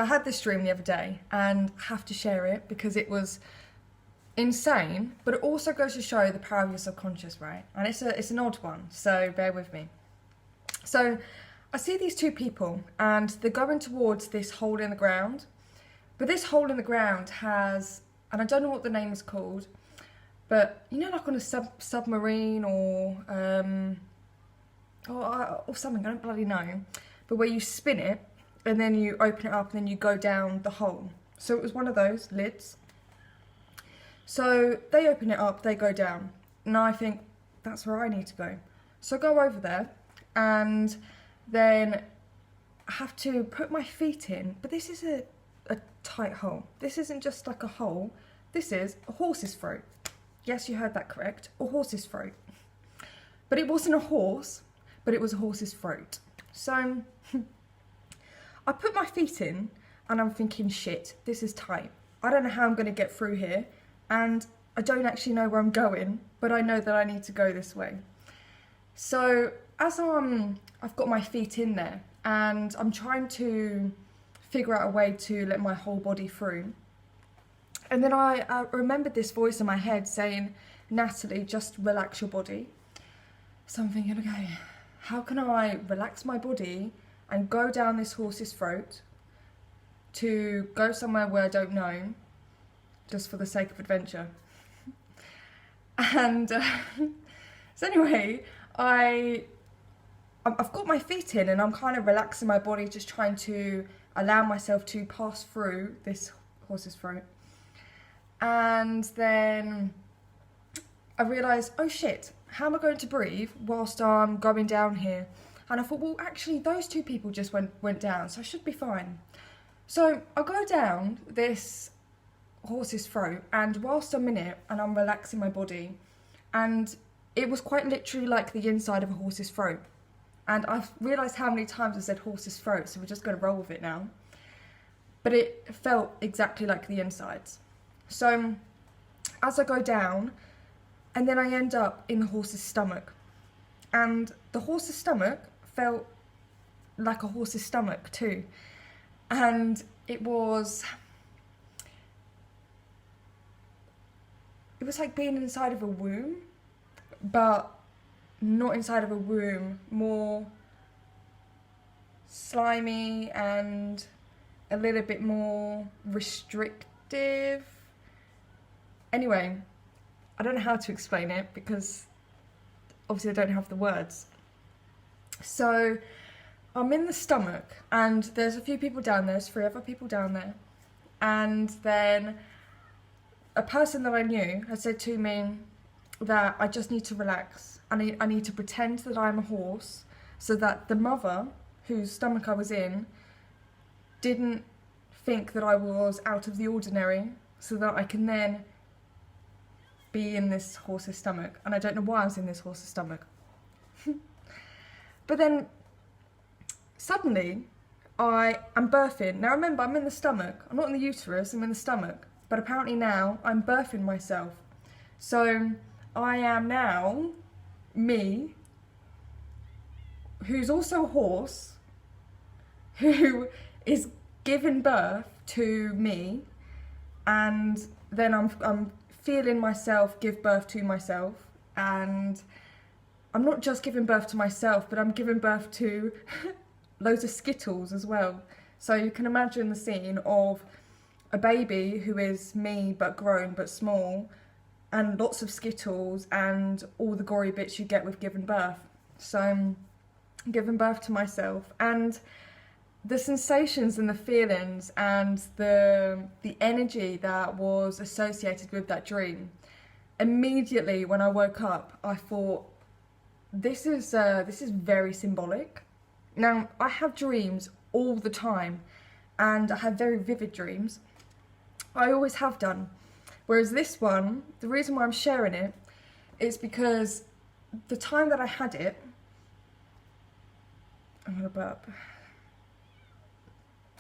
I had this dream the other day and I have to share it because it was insane, but it also goes to show the power of your subconscious, right? And it's an odd one, so bear with me. So I see these two people and they're going towards this hole in the ground, but this hole in the ground has, and I don't know what the name is called, but you know, like on a submarine or something, I don't bloody know, but where you spin it and then you open it up and then you go down the hole. So it was one of those lids. So they open it up, they go down, and I think that's where I need to go. So I go over there and then I have to put my feet in, but this is a tight hole. This isn't just like a hole, this is a horse's throat. Yes, you heard that correct, a horse's throat. But it wasn't a horse, but it was a horse's throat. So I put my feet in and I'm thinking, shit, this is tight. I don't know how I'm going to get through here, and I don't actually know where I'm going, but I know that I need to go this way. So as I've got my feet in there and I'm trying to figure out a way to let my whole body through. And then I remembered this voice in my head saying, Natalie, just relax your body. So I'm thinking, okay, how can I relax my body and go down this horse's throat to go somewhere where I don't know, just for the sake of adventure. And so anyway, I've got my feet in and I'm kind of relaxing my body, just trying to allow myself to pass through this horse's throat. And then I realised, oh shit, how am I going to breathe whilst I'm going down here? And I thought, well, actually, those two people just went down, so I should be fine. So I go down this horse's throat, and whilst I'm in it, and I'm relaxing my body, and it was quite literally like the inside of a horse's throat. And I've realised how many times I said horse's throat, so we're just going to roll with it now. But it felt exactly like the insides. So as I go down, and then I end up in the horse's stomach. And the horse's stomach felt like a horse's stomach too. And it was like being inside of a womb, but not inside of a womb, more slimy and a little bit more restrictive. Anyway, I don't know how to explain it because obviously I don't have the words. So I'm in the stomach and there's a few people down there, there's 3 other people down there. And then a person that I knew had said to me that I just need to relax. I need to pretend that I'm a horse so that the mother whose stomach I was in didn't think that I was out of the ordinary, so that I can then be in this horse's stomach. And I don't know why I was in this horse's stomach. But then suddenly I am birthing. Now remember, I'm in the stomach. I'm not in the uterus, I'm in the stomach. But apparently now I'm birthing myself. So I am now me, who's also a horse, who is giving birth to me, and then I'm feeling myself give birth to myself, and I'm not just giving birth to myself, but I'm giving birth to loads of Skittles as well. So you can imagine the scene of a baby who is me but grown but small, and lots of Skittles and all the gory bits you get with giving birth. So I'm giving birth to myself, and the sensations and the feelings and the energy that was associated with that dream. Immediately when I woke up, I thought, this is very symbolic. Now, I have dreams all the time, and I have very vivid dreams. I always have done. Whereas this one, the reason why I'm sharing it is because the time that I had it, I'm gonna burp.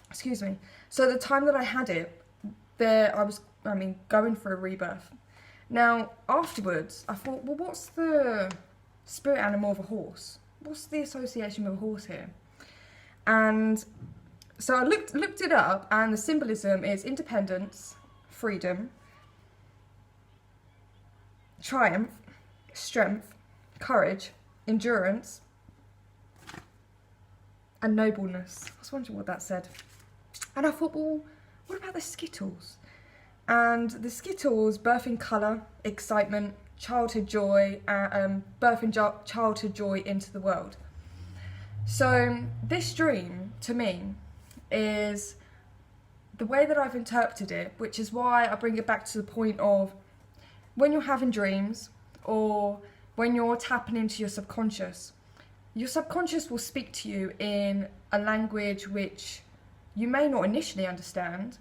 Excuse me. So the time that I had it, I was going for a rebirth. Now, afterwards, I thought, well, what's the spirit animal of a horse? What's the association with a horse here? And So I looked it up, and the symbolism is independence, freedom, triumph, strength, courage, endurance, and nobleness. I was wondering what that said. And I thought, well, what about the Skittles? And the Skittles, birthing colour, excitement, childhood joy, birthing childhood joy into the world. So this dream, to me, is the way that I've interpreted it, which is why I bring it back to the point of when you're having dreams or when you're tapping into your subconscious will speak to you in a language which you may not initially understand,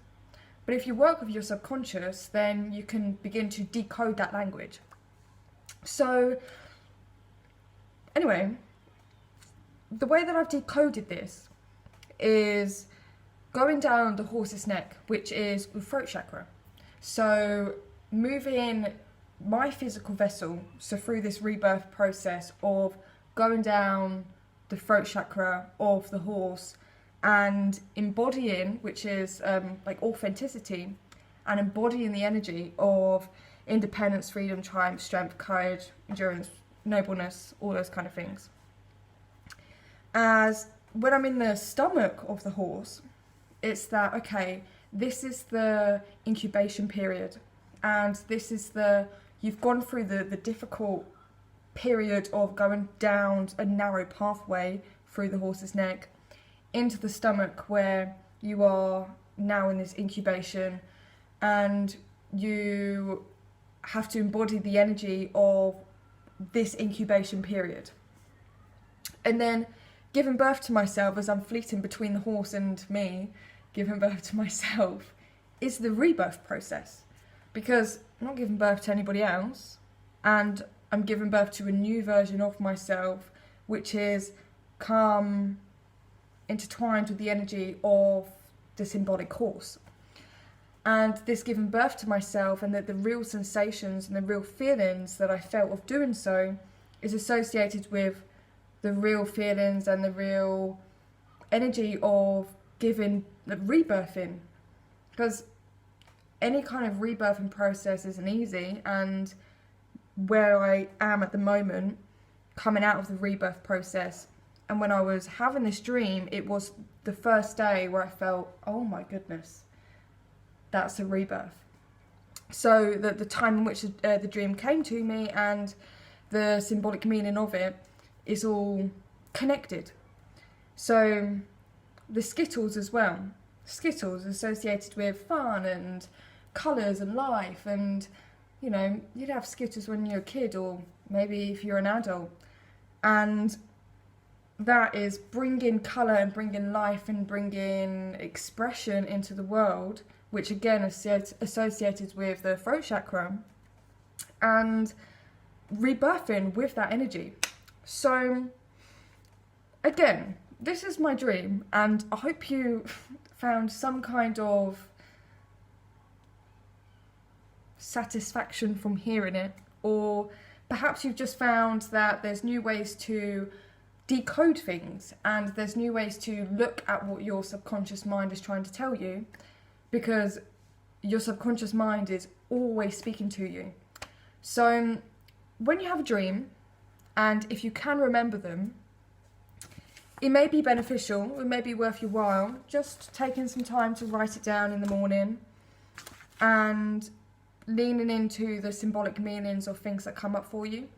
but if you work with your subconscious, then you can begin to decode that language. So anyway, the way that I've decoded this is going down the horse's neck, which is the throat chakra. So moving my physical vessel, so through this rebirth process of going down the throat chakra of the horse and embodying, which is like authenticity, and embodying the energy of independence, freedom, triumph, strength, courage, endurance, nobleness, all those kind of things. As when I'm in the stomach of the horse, it's that, okay, this is the incubation period, and this is you've gone through the difficult period of going down a narrow pathway through the horse's neck into the stomach, where you are now in this incubation, and you have to embody the energy of this incubation period. And then giving birth to myself, as I'm fleeting between the horse and me, giving birth to myself is the rebirth process, because I'm not giving birth to anybody else, and I'm giving birth to a new version of myself, which is come intertwined with the energy of the symbolic horse. And this giving birth to myself, and that the real sensations and the real feelings that I felt of doing so is associated with the real feelings and the real energy of rebirthing. Because any kind of rebirthing process isn't easy, and where I am at the moment, coming out of the rebirth process, and when I was having this dream, it was the first day where I felt, oh my goodness, that's a rebirth. So the time in which the dream came to me and the symbolic meaning of it is all connected. So the Skittles as well. Skittles associated with fun and colours and life, and you know, you'd have Skittles when you're a kid, or maybe if you're an adult, and that is bringing colour and bringing life and bringing expression into the world, which again is associated with the throat chakra, and rebirthing with that energy. So again, this is my dream, and I hope you found some kind of satisfaction from hearing it, or perhaps you've just found that there's new ways to decode things, and there's new ways to look at what your subconscious mind is trying to tell you, because your subconscious mind is always speaking to you. So when you have a dream, and if you can remember them, it may be beneficial, it may be worth your while, just taking some time to write it down in the morning and leaning into the symbolic meanings of things that come up for you,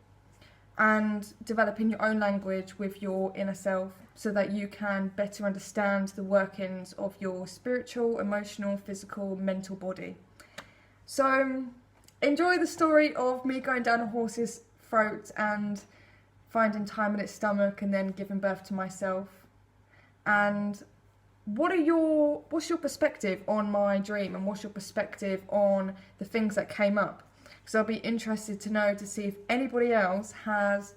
and developing your own language with your inner self so that you can better understand the workings of your spiritual, emotional, physical, mental body. So enjoy the story of me going down a horse's throat and finding time in its stomach and then giving birth to myself. And what's your perspective on my dream, and what's your perspective on the things that came up? Because I'll be interested to know, to see if anybody else has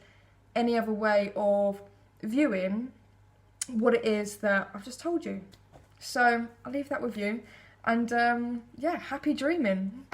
any other way of viewing what it is that I've just told you. So I'll leave that with you, and yeah, happy dreaming.